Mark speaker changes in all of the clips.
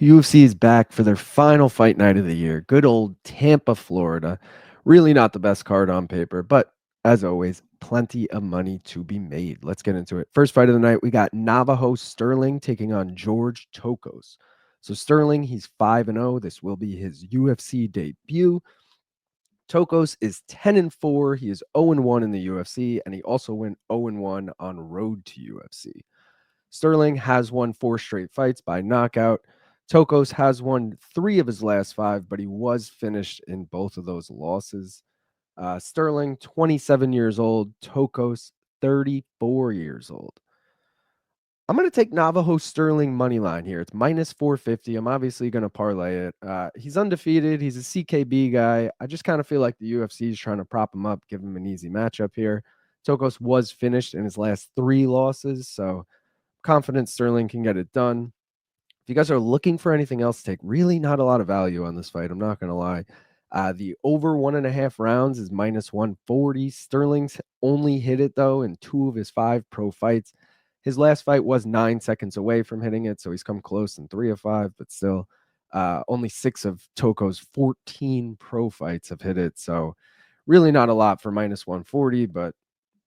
Speaker 1: UFC is back for their final fight night of the year. Good old Tampa, Florida. Really not the best card on paper, but as always, plenty of money to be made. Let's get into it. First fight of the night, we got Navajo Sterling taking on George Tokos. So Sterling, he's 5-0. This will be his UFC debut. Tokos is 10-4. He is 0-1 in the UFC, and he also went 0-1 on road to UFC. Sterling has won 4 straight fights by knockout. Tokos has won 3 of his last 5, but he was finished in both of those losses. Sterling, 27 years old. Tokos, 34 years old. I'm going to take Navajo Sterling money line here. It's minus 450. I'm obviously going to parlay it. He's undefeated. He's a CKB guy. I just kind of feel like the UFC is trying to prop him up, give him an easy matchup here. Tokos was finished in his last 3 losses, so confident Sterling can get it done. If you guys are looking for anything else to take, really not a lot of value on this fight. I'm not going to lie. The over 1.5 rounds is minus 140. Sterling's only hit it, though, in 2 of his 5 pro fights. His last fight was 9 seconds away from hitting it, so he's come close in 3 of 5, but still only 6 of Toko's 14 pro fights have hit it. So really not a lot for minus 140, but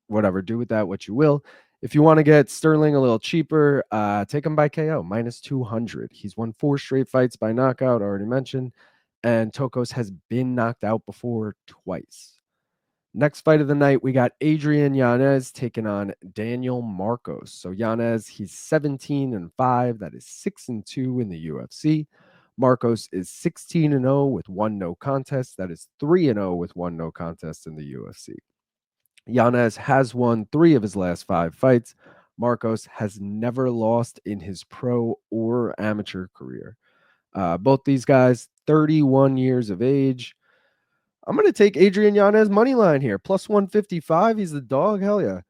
Speaker 1: whatever, do with that what you will. If you want to get Sterling a little cheaper, take him by KO, minus 200. He's won 4 straight fights by knockout, already mentioned, and Tokos has been knocked out before twice. Next fight of the night, we got Adrian Yanez taking on Daniel Marcos. So Yanez, he's 17-5. That is 6-2 in the UFC. Marcos is 16-0 with 1 no contest. That is 3-0 with 1 no contest in the UFC. Yanez has won 3 of his last 5 fights. Marcos has never lost in his pro or amateur career. Both these guys, 31 years of age. I'm going to take Adrian Yanez money line here, plus 155. He's the dog. Hell yeah.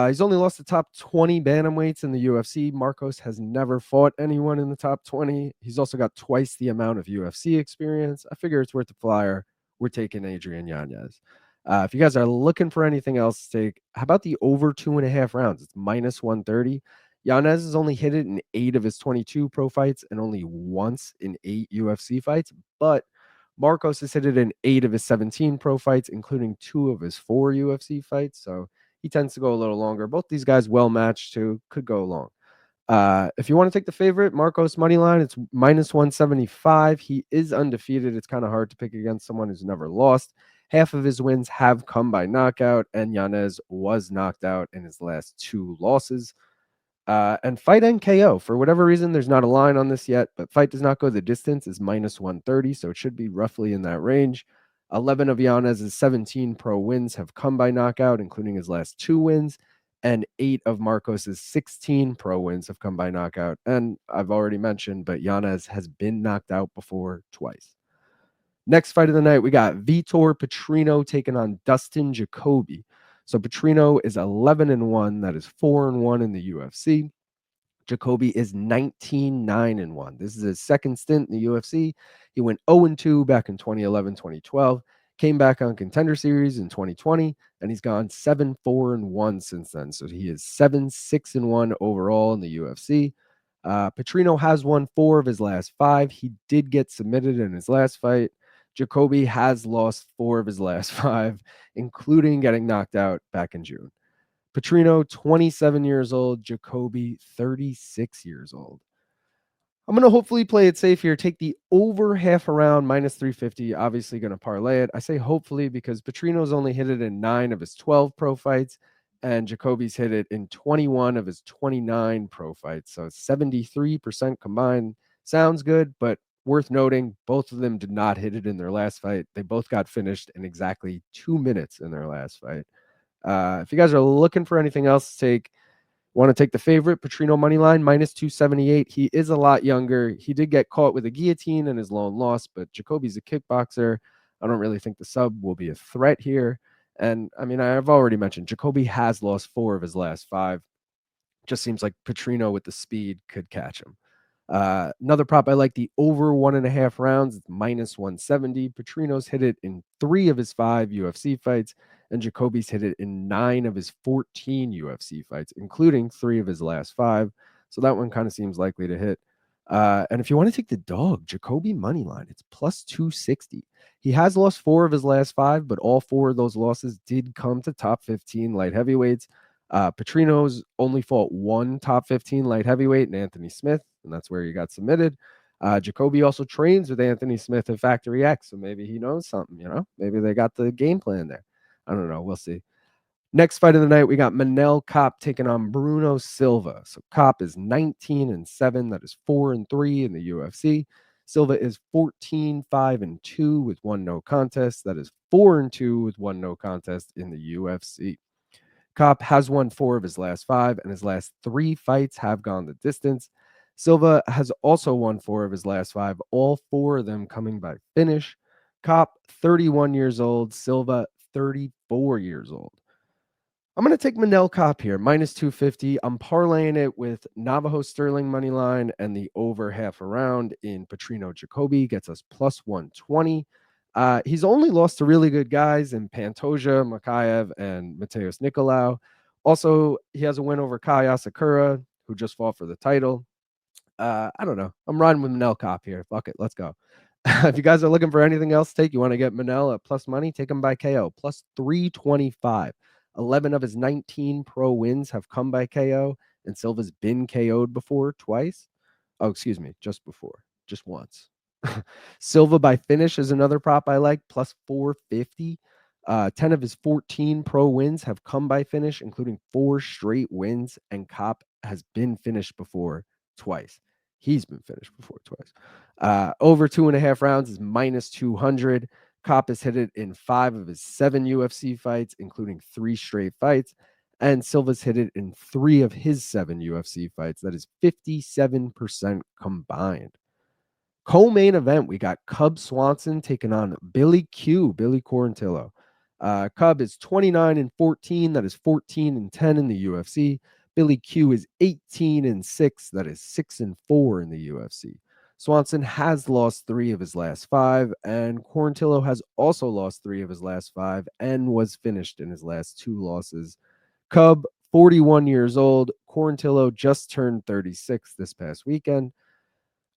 Speaker 1: He's only lost the top 20 bantamweights in the UFC. Marcos has never fought anyone in the top 20. He's also got twice the amount of UFC experience. I figure it's worth the flyer. We're taking Adrian Yanez. If you guys are looking for anything else to take, how about the over 2.5 rounds? It's minus 130. Yanez has only hit it in 8 of his 22 pro fights and only once in 8 UFC fights, but Marcos has hit it in 8 of his 17 pro fights, including 2 of his 4 UFC fights. So he tends to go a little longer. Both these guys well matched too, could go long. If you want to take the favorite, Marcos money line, it's minus 175. He is undefeated. It's kind of hard to pick against someone who's never lost. Half of his wins have come by knockout, and Yanez was knocked out in his last 2 losses. And fight NKO. For whatever reason, there's not a line on this yet, but fight does not go the distance is minus 130, so it should be roughly in that range. 11 of Yanez's 17 pro wins have come by knockout, including his last 2 wins, and 8 of Marcos's 16 pro wins have come by knockout. And I've already mentioned, but Yanez has been knocked out before twice. Next fight of the night, we got Vitor Petrino taking on Dustin Jacoby. So Petrino is 11-1. That is 4-1 in the UFC. Jacoby is 19-9-1. This is his second stint in the UFC. He went 0-2 back in 2011, 2012, came back on Contender Series in 2020, and he's gone 7-4-1 since then. So he is 7-6-1 overall in the UFC. Petrino has won 4 of his last 5. He did get submitted in his last fight. Jacoby has lost 4 of his last 5, including getting knocked out back in June. Petrino, 27 years old. Jacoby, 36 years old. I'm going to hopefully play it safe here. Take the over half a round, minus 350. Obviously going to parlay it. I say hopefully because Petrino's only hit it in 9 of his 12 pro fights, and Jacoby's hit it in 21 of his 29 pro fights. So 73% combined. Sounds good, but worth noting, both of them did not hit it in their last fight. They both got finished in exactly 2 minutes in their last fight. If you guys are looking for anything else to take, want to take the favorite, Petrino money line, minus 278. He is a lot younger. He did get caught with a guillotine in his lone loss, but Jacoby's a kickboxer. I don't really think the sub will be a threat here. And I mean, I've already mentioned Jacoby has lost 4 of his last 5. Just seems like Petrino with the speed could catch him. Another prop I like, the over 1.5 rounds, it's minus 170. Petrino's hit it in 3 of his 5 UFC fights, and Jacoby's hit it in 9 of his 14 UFC fights, including 3 of his last 5. So that one kind of seems likely to hit. And if you want to take the dog, Jacoby money line, it's plus 260. He has lost 4 of his last 5, but all 4 of those losses did come to top 15 light heavyweights. Petrino's only fought 1 top 15 light heavyweight and Anthony Smith, and that's where he got submitted. Jacoby also trains with Anthony Smith at Factory X, so maybe he knows something, Maybe they got the game plan there. I don't know. We'll see. Next fight of the night, we got Manel Kape taking on Bruno Silva. So Kape is 19-7. That is 4-3 in the UFC. Silva is 14-5-2 with 1 no contest. That is 4-2 with 1 no contest in the UFC. Kape has won 4 of his last 5, and his last 3 fights have gone the distance. Silva has also won 4 of his last 5, all 4 of them coming by finish. Kape, 31 years old. Silva, 34 years old. I'm going to take Manel Kape here, minus 250. I'm parlaying it with Navajo Sterling money line and the over half a round in Petrino Jacoby gets us plus 120. He's only lost to really good guys in Pantoja, Makayev, and Mateus Nicolau. Also, he has a win over Kaya Sakura, who just fought for the title. I don't know. I'm riding with Manel Kape here. Fuck it. Let's go. If you guys are looking for anything else to take, you want to get Manel at plus money, take him by KO, plus 325. 11 of his 19 pro wins have come by KO, and Silva's been KO'd before twice. Oh, excuse me, just before, just once. Silva by finish is another prop I like, plus 450. 10 of his 14 pro wins have come by finish, including 4 straight wins, and Kape has been finished before twice. He's been finished before twice. Over 2.5 rounds is minus 200. Kape has hit it in 5 of his 7 UFC fights, including 3 straight fights. And Silva's hit it in 3 of his 7 UFC fights. That is 57% combined. Co-main event, we got Cub Swanson taking on Billy Quarantillo. Cub is 29-14. That is 14-10 in the UFC. Billy Q is 18-6. That is 6-4 in the UFC. Swanson has lost 3 of his last 5, and Quarantillo has also lost 3 of his last 5 and was finished in his last 2 losses. Cub, 41 years old. Quarantillo just turned 36 this past weekend.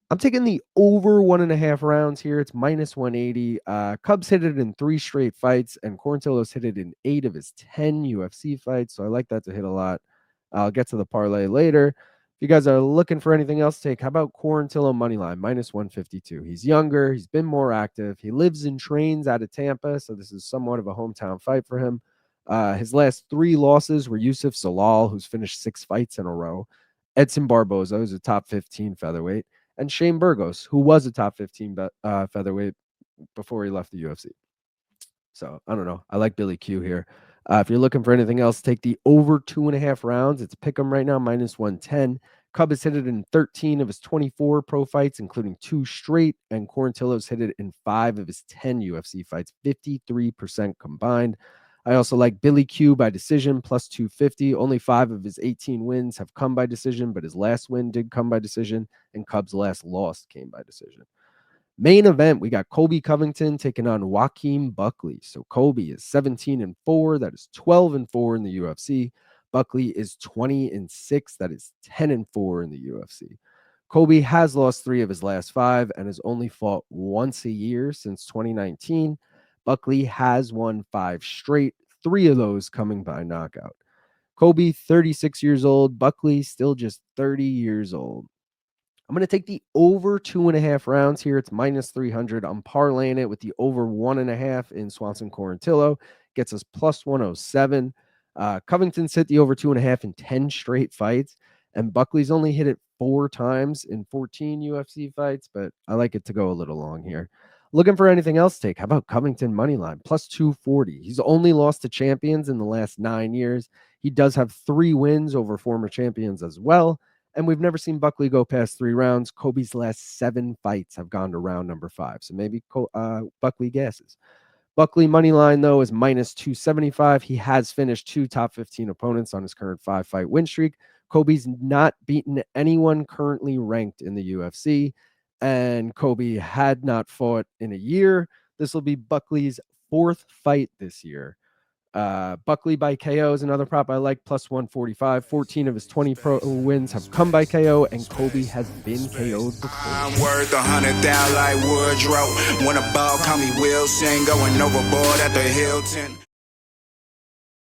Speaker 1: I'm taking the over 1.5 rounds here. It's minus 180. Cubs hit it in 3 straight fights, and Quarantillo's hit it in 8 of his 10 UFC fights. So I like that to hit a lot. I'll get to the parlay later. If you guys are looking for anything else to take, how about Quarantillo moneyline, minus 152? He's younger. He's been more active. He lives and trains out of Tampa, so this is somewhat of a hometown fight for him. His last 3 losses were Yusuf Salal, who's finished 6 fights in a row. Edson Barboza, who's a top 15 featherweight. And Shane Burgos, who was a top 15 featherweight before he left the UFC. So I don't know. I like Billy Q here. If you're looking for anything else, take the over 2.5 rounds. It's pick 'em right now, minus 110. Cub has hit it in 13 of his 24 pro fights, including 2 straight, and Quarantillo's hit it in 5 of his 10 UFC fights, 53% combined. I also like Billy Q by decision, plus 250. Only 5 of his 18 wins have come by decision, but his last win did come by decision, and Cub's last loss came by decision. Main event, we got Colby Covington taking on Joaquin Buckley. So Colby is 17-4. That is 12-4 in the UFC. Buckley is 20-6. That is 10-4 in the UFC. Colby has lost 3 of his last 5 and has only fought once a year since 2019. Buckley has won 5 straight, 3 of those coming by knockout. Colby, 36 years old. Buckley, still just 30 years old. I'm going to take the over 2.5 rounds here. It's minus 300. I'm parlaying it with the over 1.5 in Swanson Quarantillo. Gets us plus 107. Covington's hit the over 2.5 in 10 straight fights, and Buckley's only hit it 4 times in 14 UFC fights, but I like it to go a little long here. Looking for anything else to take? How about Covington moneyline, plus 240? He's only lost to champions in the last 9 years. He does have 3 wins over former champions as well. And we've never seen Buckley go past 3 rounds. Kobe's last 7 fights have gone to round number 5. So maybe Buckley gasses. Buckley money line, though, is minus 275. He has finished 2 top 15 opponents on his current 5-fight win streak. Kobe's not beaten anyone currently ranked in the UFC. And Kobe had not fought in a year. This will be Buckley's 4th fight this year. Buckley by KO is another prop I like, plus 145. 14 of his 20 pro wins have come by KO, and Colby has been KO'd before.
Speaker 2: I'm worth 100,000 like Woodrow. When a ball call me Wilson, going overboard at the Hilton.